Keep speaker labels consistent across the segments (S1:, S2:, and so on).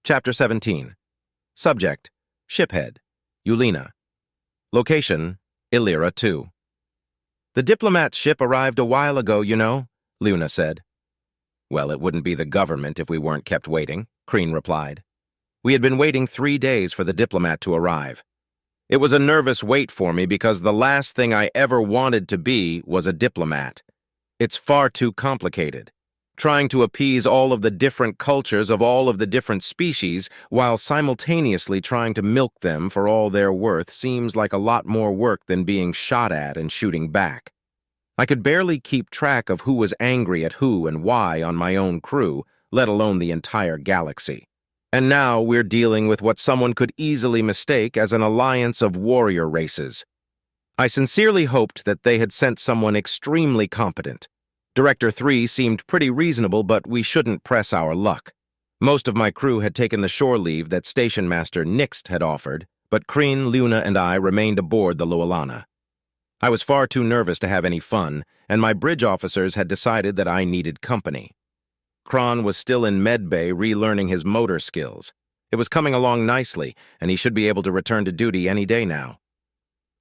S1: Chapter 17. Subject: Shiphead, Ulena. Location: Illyria 2. "The diplomat ship arrived a while ago, you know," Luna said. "Well, it wouldn't be the government if we weren't kept waiting," Kreen replied. "We had been waiting 3 days for the diplomat to arrive. It was a nervous wait for me because the last thing I ever wanted to be was a diplomat. It's far too complicated. Trying to appease all of the different cultures of all of the different species while simultaneously trying to milk them for all they're worth seems like a lot more work than being shot at and shooting back. I could barely keep track of who was angry at who and why on my own crew, let alone the entire galaxy. And now we're dealing with what someone could easily mistake as an alliance of warrior races. I sincerely hoped that they had sent someone extremely competent. Director 3 seemed pretty reasonable, but we shouldn't press our luck. Most of my crew had taken the shore leave that Station Master Nixt had offered, but Kreen, Luna, and I remained aboard the Lualana. I was far too nervous to have any fun, and my bridge officers had decided that I needed company. Kron was still in medbay relearning his motor skills. It was coming along nicely, and he should be able to return to duty any day now.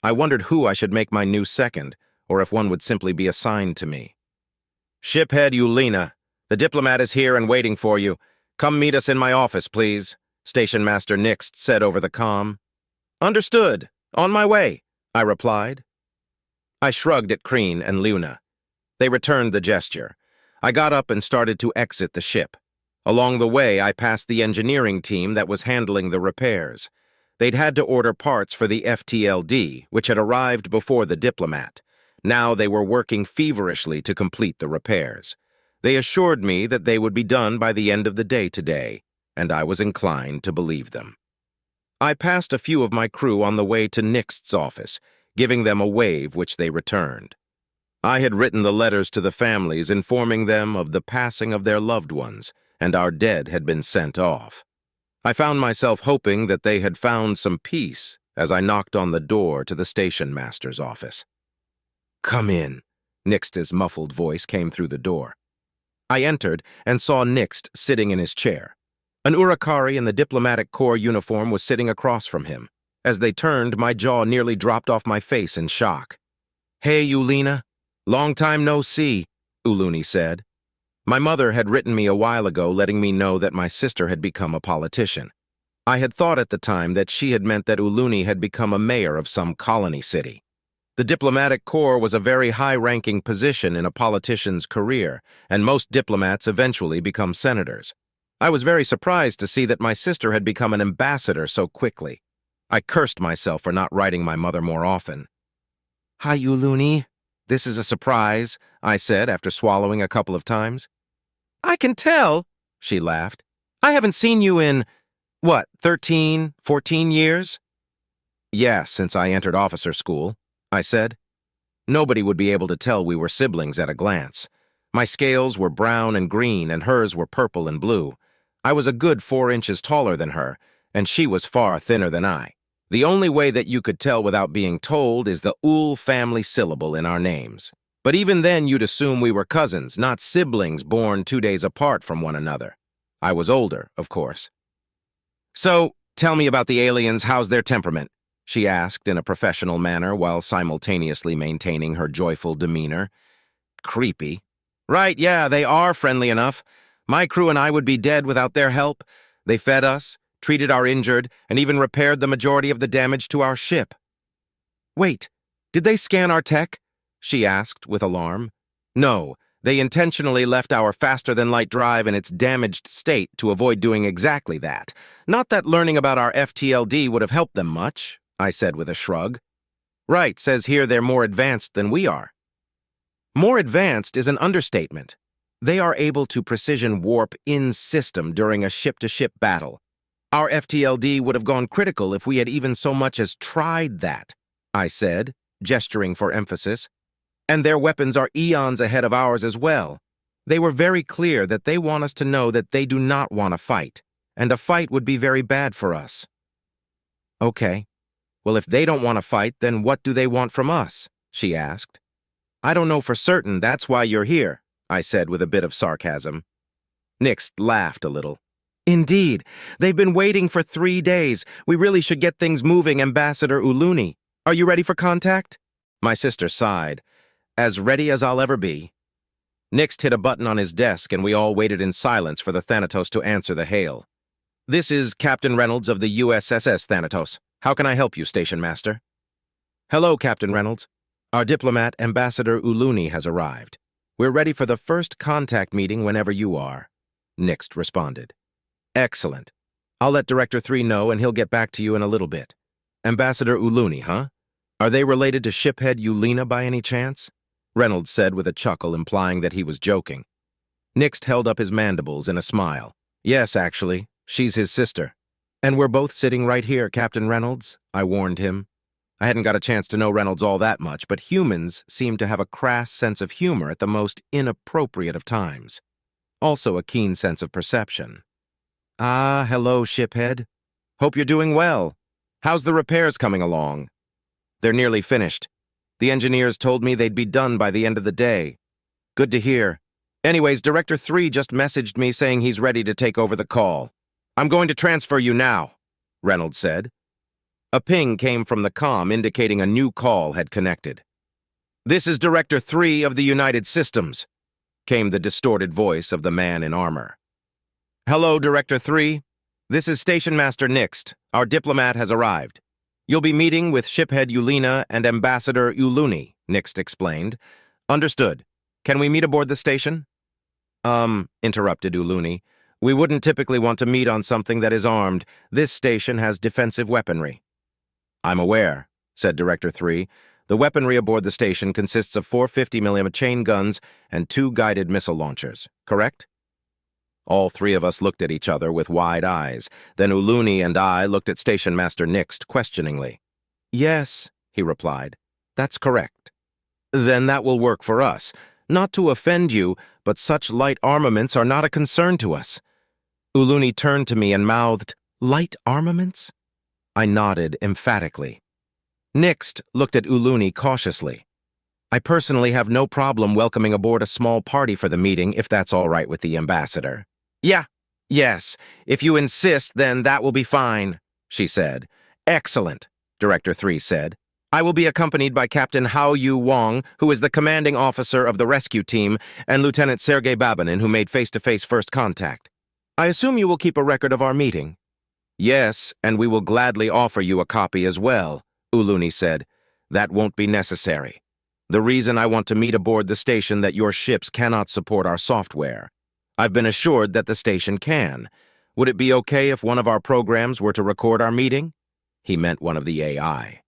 S1: I wondered who I should make my new second, or if one would simply be assigned to me. "Shiphead Ulena, the diplomat is here and waiting for you. Come meet us in my office, please," Station Master Nixt said over the comm. "Understood. On my way," I replied. I shrugged at Kreen and Luna. They returned the gesture. I got up and started to exit the ship. Along the way, I passed the engineering team that was handling the repairs. They'd had to order parts for the FTLD, which had arrived before the diplomat. Now they were working feverishly to complete the repairs. They assured me that they would be done by the end of the day today, and I was inclined to believe them. I passed a few of my crew on the way to Nixt's office, giving them a wave which they returned. I had written the letters to the families informing them of the passing of their loved ones, and our dead had been sent off. I found myself hoping that they had found some peace as I knocked on the door to the station master's office. "Come in," Nixt's muffled voice came through the door. I entered and saw Nixt sitting in his chair. An Urakari in the diplomatic corps uniform was sitting across from him. As they turned, my jaw nearly dropped off my face in shock. "Hey, Ulena. Long time no see," Uluni said. My mother had written me a while ago letting me know that my sister had become a politician. I had thought at the time that she had meant that Uluni had become a mayor of some colony city. The diplomatic corps was a very high-ranking position in a politician's career, and most diplomats eventually become senators. I was very surprised to see that my sister had become an ambassador so quickly. I cursed myself for not writing my mother more often. "Hi, Uluni. This is a surprise," I said after swallowing a couple of times. "I can tell," she laughed. "I haven't seen you in, 13, 14 years?" "Yes, since I entered officer school," I said. Nobody would be able to tell we were siblings at a glance. My scales were brown and green, and hers were purple and blue. I was a good 4 inches taller than her, and she was far thinner than I. The only way that you could tell without being told is the Ul family syllable in our names. But even then you'd assume we were cousins, not siblings born 2 days apart from one another. I was older, of course. "So, tell me about the aliens. How's their temperament?" she asked in a professional manner while simultaneously maintaining her joyful demeanor. Creepy. "Right, yeah, they are friendly enough. My crew and I would be dead without their help. They fed us, treated our injured, and even repaired the majority of the damage to our ship." "Wait, did they scan our tech?" she asked with alarm. "No, they intentionally left our faster-than-light drive in its damaged state to avoid doing exactly that. Not that learning about our FTLD would have helped them much," I said with a shrug. "Right, says here they're more advanced than we are." More advanced is an understatement. They are able to precision warp in-system during a ship-to-ship battle. Our FTLD would have gone critical if we had even so much as tried that, I said, gesturing for emphasis. And their weapons are eons ahead of ours as well. They were very clear that they want us to know that they do not want to fight, and a fight would be very bad for us. "Okay. Well, if they don't want to fight, then what do they want from us?" she asked. "I don't know for certain. That's why you're here," I said with a bit of sarcasm. Nixt laughed a little. Indeed. They've been waiting for 3 days. We really should get things moving, Ambassador Uluni. Are you ready for contact? My sister sighed. As ready as I'll ever be. Nixt hit a button on his desk, and we all waited in silence for the Thanatos to answer the hail. This is Captain Reynolds of the USSS Thanatos. How can I help you, Station Master? Hello, Captain Reynolds. Our diplomat, Ambassador Uluni, has arrived. We're ready for the first contact meeting whenever you are. Nixt responded. Excellent. I'll let Director 3 know, and he'll get back to you in a little bit. Ambassador Uluni, huh? Are they related to shiphead Ulena by any chance? Reynolds said with a chuckle, implying that he was joking. Nixt held up his mandibles in a smile. Yes, actually. She's his sister. And we're both sitting right here, Captain Reynolds, I warned him. I hadn't got a chance to know Reynolds all that much, but humans seem to have a crass sense of humor at the most inappropriate of times. Also a keen sense of perception. Ah, hello, shiphead. Hope you're doing well. How's the repairs coming along? They're nearly finished. The engineers told me they'd be done by the end of the day. Good to hear. Anyways, Director 3 just messaged me saying he's ready to take over the call. I'm going to transfer you now, Reynolds said. A ping came from the comm indicating a new call had connected. This is Director 3 of the United Systems, came the distorted voice of the man in armor. Hello, Director 3. This is Station Master Nixt. Our diplomat has arrived. You'll be meeting with shiphead Ulena and Ambassador Uluni, Nixt explained. Understood. Can we meet aboard the station? Interrupted Uluni. We wouldn't typically want to meet on something that is armed. This station has defensive weaponry. I'm aware, said Director 3. The weaponry aboard the station consists of 450mm chain guns and 2 guided missile launchers, correct? All 3 of us looked at each other with wide eyes. Then Uluni and I looked at Station Master Nixt questioningly. Yes, he replied. That's correct. Then that will work for us. Not to offend you, but such light armaments are not a concern to us. Uluni turned to me and mouthed, Light armaments? I nodded emphatically. Nixt looked at Uluni cautiously. I personally have no problem welcoming aboard a small party for the meeting if that's all right with the ambassador. Yes, if you insist, then that will be fine, she said. Excellent, Director 3 said. I will be accompanied by Captain Hao Yu Wang, who is the commanding officer of the rescue team, and Lieutenant Sergei Babinin, who made face-to-face first contact. I assume you will keep a record of our meeting? Yes, and we will gladly offer you a copy as well, Uluni said. That won't be necessary. The reason I want to meet aboard the station that your ships cannot support our software. I've been assured that the station can. Would it be okay if one of our programs were to record our meeting? He meant one of the AI.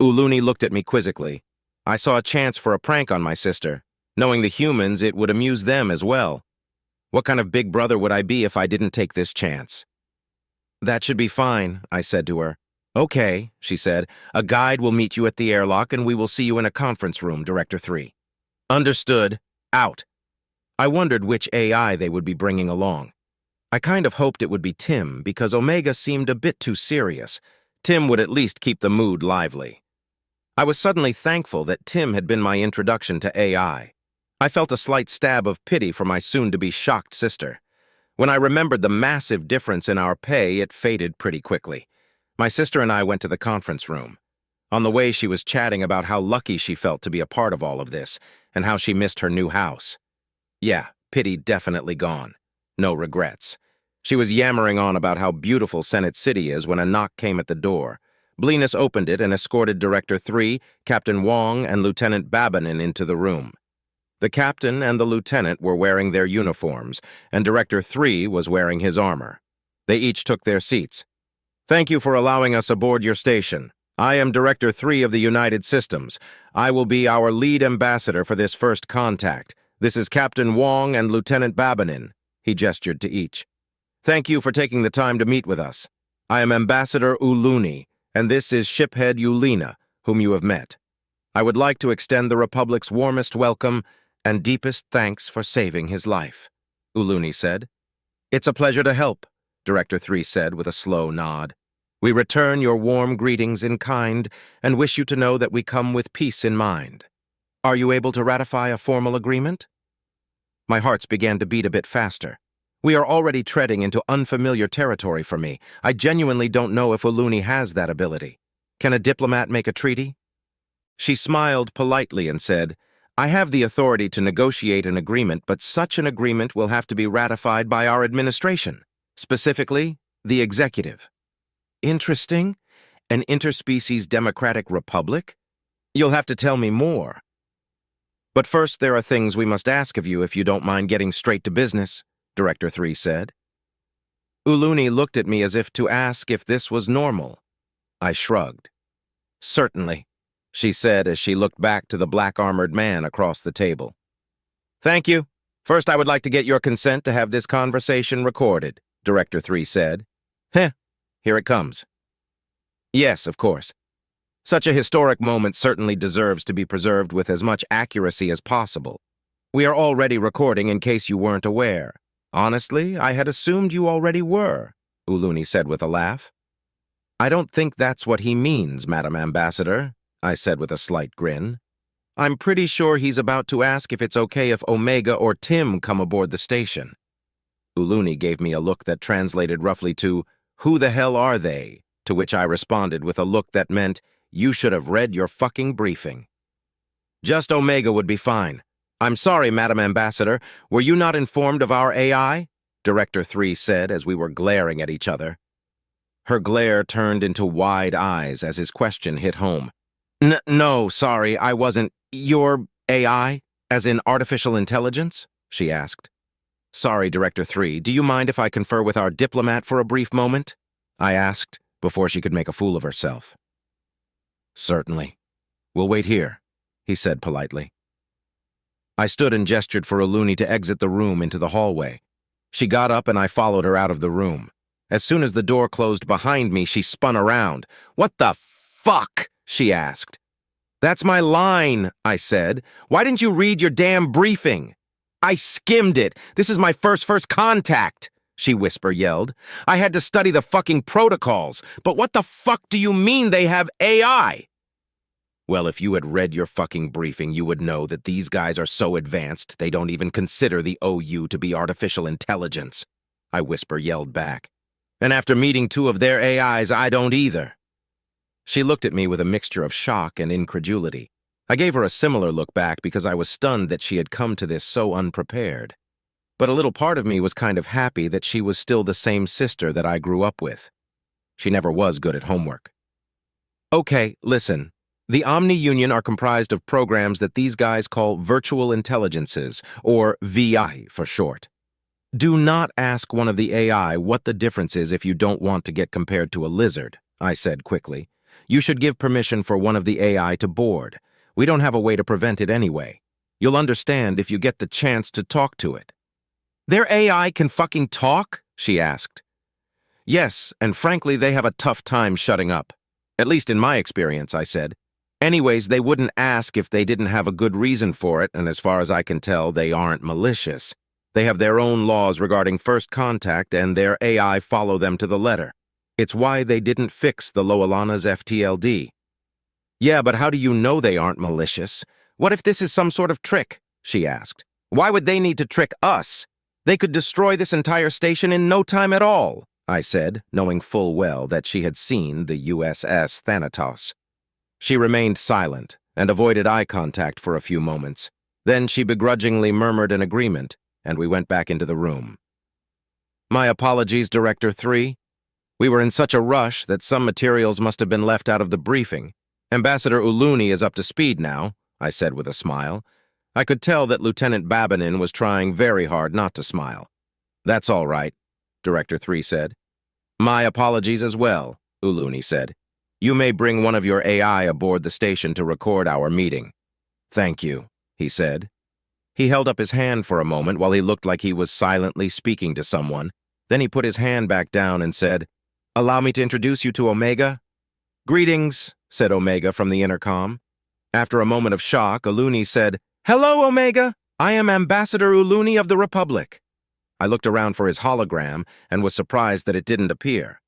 S1: Uluni looked at me quizzically. I saw a chance for a prank on my sister. Knowing the humans, it would amuse them as well. What kind of big brother would I be if I didn't take this chance? That should be fine, I said to her. Okay, she said. A guide will meet you at the airlock and we will see you in a conference room, Director 3. Understood. Out. I wondered which AI they would be bringing along. I kind of hoped it would be Tim because Omega seemed a bit too serious. Tim would at least keep the mood lively. I was suddenly thankful that Tim had been my introduction to AI. I felt a slight stab of pity for my soon-to-be shocked sister. When I remembered the massive difference in our pay, it faded pretty quickly. My sister and I went to the conference room. On the way, she was chatting about how lucky she felt to be a part of all of this, and how she missed her new house. Yeah, pity definitely gone. No regrets. She was yammering on about how beautiful Senate City is when a knock came at the door. Blenus opened it and escorted Director 3, Captain Wang, and Lieutenant Babinin into the room. The captain and the lieutenant were wearing their uniforms, and Director 3 was wearing his armor. They each took their seats. Thank you for allowing us aboard your station. I am Director 3 of the United Systems. I will be our lead ambassador for this first contact. This is Captain Wang and Lieutenant Babinin. He gestured to each. Thank you for taking the time to meet with us. I am Ambassador Uluni, and this is shiphead Ulena, whom you have met. I would like to extend the Republic's warmest welcome and deepest thanks for saving his life, Uluni said. It's a pleasure to help, Director 3 said with a slow nod. We return your warm greetings in kind and wish you to know that we come with peace in mind. Are you able to ratify a formal agreement? My hearts began to beat a bit faster. We are already treading into unfamiliar territory for me. I genuinely don't know if Uluni has that ability. Can a diplomat make a treaty? She smiled politely and said, I have the authority to negotiate an agreement, but such an agreement will have to be ratified by our administration, specifically, the executive. Interesting. An interspecies democratic republic? You'll have to tell me more. But first, there are things we must ask of you if you don't mind getting straight to business, Director 3 said. Uluni looked at me as if to ask if this was normal. I shrugged. Certainly, she said as she looked back to the black-armored man across the table. Thank you. First, I would like to get your consent to have this conversation recorded, Director 3 said. Here it comes. Yes, of course. Such a historic moment certainly deserves to be preserved with as much accuracy as possible. We are already recording in case you weren't aware. Honestly, I had assumed you already were, Uluni said with a laugh. I don't think that's what he means, Madam Ambassador, I said with a slight grin. I'm pretty sure he's about to ask if it's okay if Omega or Tim come aboard the station. Uluni gave me a look that translated roughly to, who the hell are they? To which I responded with a look that meant, you should have read your fucking briefing. Just Omega would be fine. I'm sorry, Madam Ambassador, were you not informed of our AI? Director 3 said as we were glaring at each other. Her glare turned into wide eyes as his question hit home. No, sorry, I wasn't. Your AI, as in artificial intelligence? She asked. Sorry, Director 3, do you mind if I confer with our diplomat for a brief moment? I asked, before she could make a fool of herself. Certainly. We'll wait here, he said politely. I stood and gestured for Uluni to exit the room into the hallway. She got up and I followed her out of the room. As soon as the door closed behind me, she spun around. What the fuck? She asked. That's my line, I said. Why didn't you read your damn briefing? I skimmed it. This is my first contact, she yelled. I had to study the fucking protocols. But what the fuck do you mean they have AI? Well, if you had read your fucking briefing, you would know that these guys are so advanced they don't even consider the OU to be artificial intelligence, I yelled back. And after meeting 2 of their AIs, I don't either. She looked at me with a mixture of shock and incredulity. I gave her a similar look back because I was stunned that she had come to this so unprepared. But a little part of me was kind of happy that she was still the same sister that I grew up with. She never was good at homework. Okay, listen. The Omni Union are comprised of programs that these guys call virtual intelligences, or VI for short. Do not ask one of the AI what the difference is if you don't want to get compared to a lizard, I said quickly. You should give permission for one of the AI to board. We don't have a way to prevent it anyway. You'll understand if you get the chance to talk to it. Their AI can fucking talk? She asked. Yes, and frankly, they have a tough time shutting up. At least in my experience, I said. Anyways, they wouldn't ask if they didn't have a good reason for it, and as far as I can tell, they aren't malicious. They have their own laws regarding first contact, and their AI follow them to the letter. It's why they didn't fix the Loalana's FTLD. Yeah, but how do you know they aren't malicious? What if this is some sort of trick? She asked. Why would they need to trick us? They could destroy this entire station in no time at all, I said, knowing full well that she had seen the USS Thanatos. She remained silent and avoided eye contact for a few moments. Then she begrudgingly murmured an agreement, and we went back into the room. My apologies, Director 3. We were in such a rush that some materials must have been left out of the briefing. Ambassador Uluni is up to speed now, I said with a smile. I could tell that Lieutenant Babinin was trying very hard not to smile. That's all right, Director 3 said. My apologies as well, Uluni said. You may bring one of your AI aboard the station to record our meeting. Thank you, he said. He held up his hand for a moment while he looked like he was silently speaking to someone. Then he put his hand back down and said, Allow me to introduce you to Omega. Greetings, said Omega from the intercom. After a moment of shock, Uluni said, Hello, Omega. I am Ambassador Uluni of the Republic. I looked around for his hologram and was surprised that it didn't appear.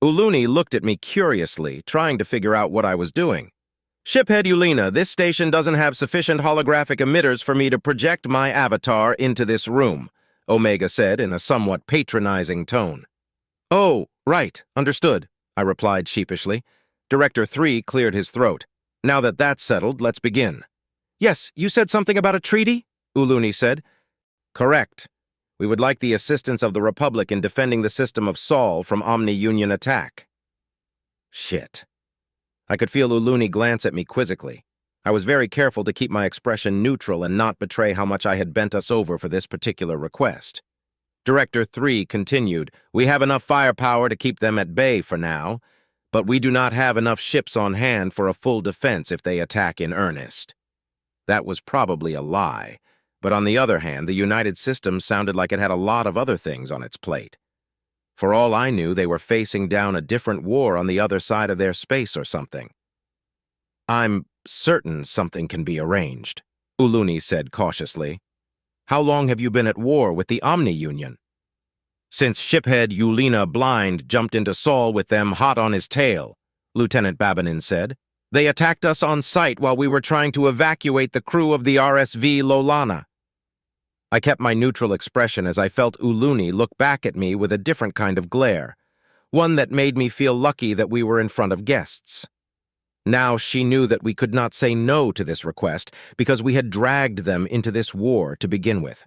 S1: Uluni looked at me curiously, trying to figure out what I was doing. Shiphead Ulina, this station doesn't have sufficient holographic emitters for me to project my avatar into this room, Omega said in a somewhat patronizing tone. Oh, right, understood, I replied sheepishly. Director 3 cleared his throat. Now that that's settled, let's begin. Yes, you said something about a treaty? Uluni said. Correct. We would like the assistance of the Republic in defending the system of Sol from Omni-Union attack. Shit. I could feel Uluni glance at me quizzically. I was very careful to keep my expression neutral and not betray how much I had bent us over for this particular request. Director 3 continued, We have enough firepower to keep them at bay for now, but we do not have enough ships on hand for a full defense if they attack in earnest. That was probably a lie, but on the other hand, the United Systems sounded like it had a lot of other things on its plate. For all I knew, they were facing down a different war on the other side of their space or something. I'm certain something can be arranged, Uluni said cautiously. How long have you been at war with the Omni-Union? Since shiphead Ulina Blind jumped into Sol with them hot on his tail, Lieutenant Babanin said. They attacked us on sight while we were trying to evacuate the crew of the RSV Lolana. I kept my neutral expression as I felt Uluni look back at me with a different kind of glare, one that made me feel lucky that we were in front of guests. Now she knew that we could not say no to this request because we had dragged them into this war to begin with.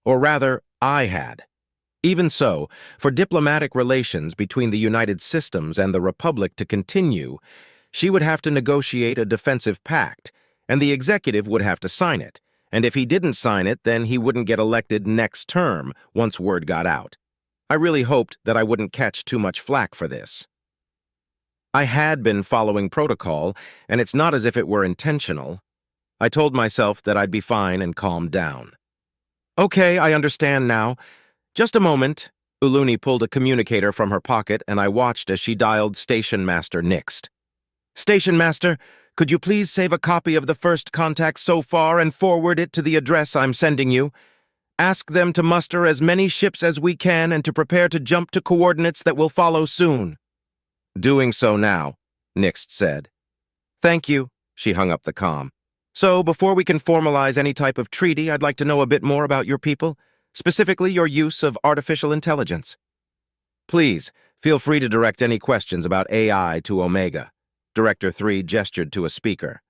S1: Or rather, I had. Even so, for diplomatic relations between the United Systems and the Republic to continue, she would have to negotiate a defensive pact, and the executive would have to sign it, and if he didn't sign it, then he wouldn't get elected next term once word got out. I really hoped that I wouldn't catch too much flack for this. I had been following protocol, and it's not as if it were intentional. I told myself that I'd be fine and calmed down. Okay, I understand now. Just a moment. Uluni pulled a communicator from her pocket, and I watched as she dialed Station Master Nixt. Station Master, could you please save a copy of the first contact so far and forward it to the address I'm sending you? Ask them to muster as many ships as we can and to prepare to jump to coordinates that will follow soon. Doing so now, Nixt said. Thank you, she hung up the comm. So, before we can formalize any type of treaty, I'd like to know a bit more about your people, specifically your use of artificial intelligence. Please, feel free to direct any questions about AI to Omega. Director 3 gestured to a speaker.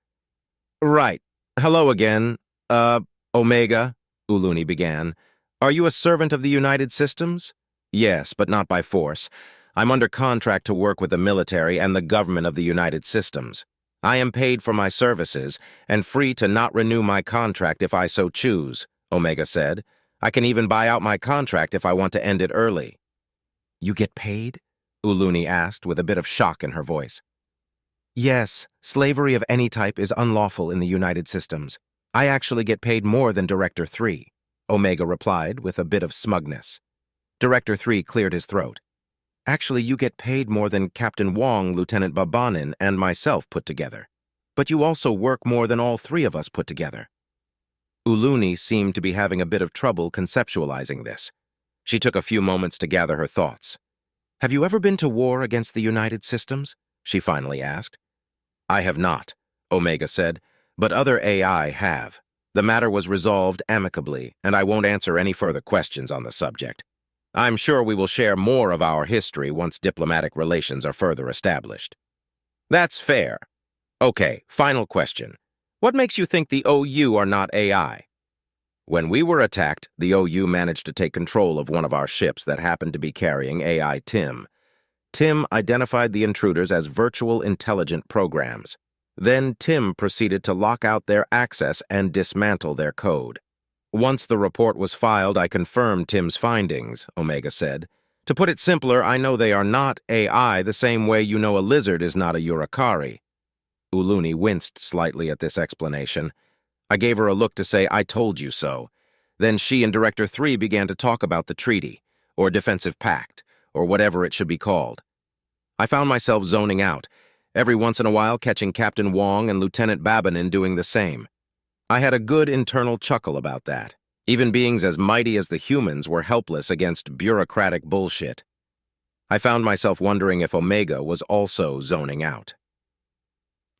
S1: Right. Hello again. Omega, Uluni began. Are you a servant of the United Systems? Yes, but not by force. I'm under contract to work with the military and the government of the United Systems. I am paid for my services and free to not renew my contract if I so choose, Omega said. I can even buy out my contract if I want to end it early. You get paid? Uluni asked with a bit of shock in her voice. Yes, slavery of any type is unlawful in the United Systems. I actually get paid more than Director 3, Omega replied with a bit of smugness. Director 3 cleared his throat. Actually, you get paid more than Captain Wong, Lieutenant Babanin, and myself put together. But you also work more than all three of us put together. Uluni seemed to be having a bit of trouble conceptualizing this. She took a few moments to gather her thoughts. Have you ever been to war against the United Systems? She finally asked. I have not, Omega said, but other AI have. The matter was resolved amicably, and I won't answer any further questions on the subject. I'm sure we will share more of our history once diplomatic relations are further established. That's fair. Okay, final question. What makes you think the OU are not AI? When we were attacked, the OU managed to take control of one of our ships that happened to be carrying AI Tim. Tim identified the intruders as virtual intelligent programs. Then Tim proceeded to lock out their access and dismantle their code. Once the report was filed, I confirmed Tim's findings, Omega said. To put it simpler, I know they are not AI the same way you know a lizard is not a Urikari. Uluni winced slightly at this explanation. I gave her a look to say, I told you so. Then she and Director 3 began to talk about the treaty, or defensive pact, or whatever it should be called. I found myself zoning out, every once in a while catching Captain Wong and Lieutenant Babanin doing the same. I had a good internal chuckle about that. Even beings as mighty as the humans were helpless against bureaucratic bullshit. I found myself wondering if Omega was also zoning out.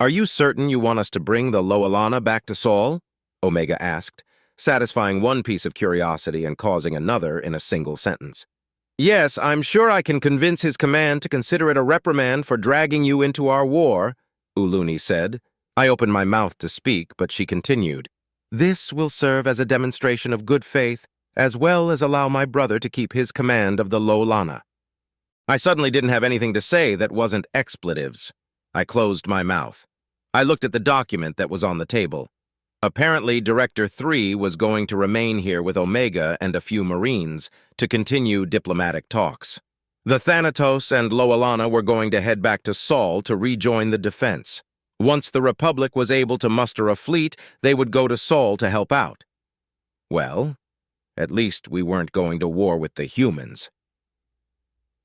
S1: Are you certain you want us to bring the Loalana back to Sol? Omega asked, satisfying one piece of curiosity and causing another in a single sentence. Yes, I'm sure I can convince his command to consider it a reprimand for dragging you into our war, Uluni said. I opened my mouth to speak, but she continued. This will serve as a demonstration of good faith, as well as allow my brother to keep his command of the Lolana. I suddenly didn't have anything to say that wasn't expletives. I closed my mouth. I looked at the document that was on the table. Apparently, Director 3 was going to remain here with Omega and a few Marines to continue diplomatic talks. The Thanatos and Loalana were going to head back to Sol to rejoin the defense. Once the Republic was able to muster a fleet, they would go to Sol to help out. Well, at least we weren't going to war with the humans.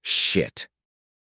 S1: Shit.